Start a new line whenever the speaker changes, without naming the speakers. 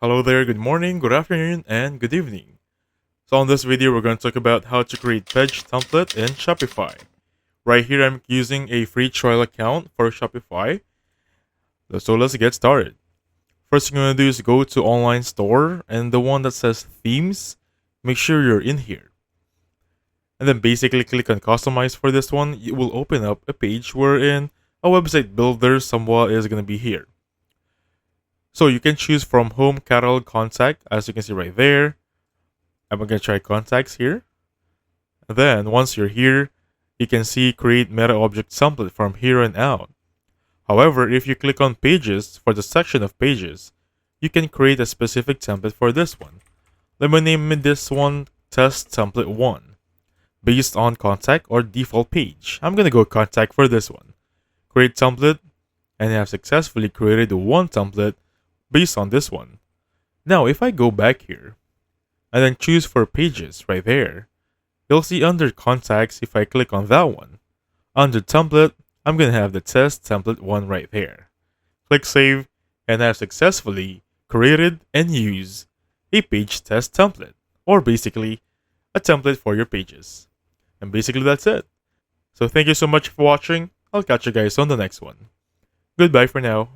Hello there, good morning, good afternoon, and good evening. So on this video, we're going to talk about how to create page template in Shopify. Right here, I'm using a free trial account for Shopify. So let's get started. First thing you're going to do is go to online store and the one that says themes, make sure you're in here. And then basically click on customize for this one. It will open up a page wherein a website builder somewhat is going to be here. So you can choose from home, catalog, contact, as you can see right there. I'm going to try contacts here. Then once you're here, you can see create meta object template from here on out. However, if you click on pages for the section of pages, you can create a specific template for this one. Let me name this one test template 1 based on contact or default page. I'm going to go contact for this one. Create template, and I have successfully created one template based on this one. Now if I go back here and then choose for pages right there, you'll see under contacts, if I click on that one, under template, I'm going to have the test template 1 right there. Click save, and I've successfully created and used a page test template, or basically a template for your pages. And basically that's it. So thank you so much for watching. I'll catch you guys on the next one. Goodbye for now.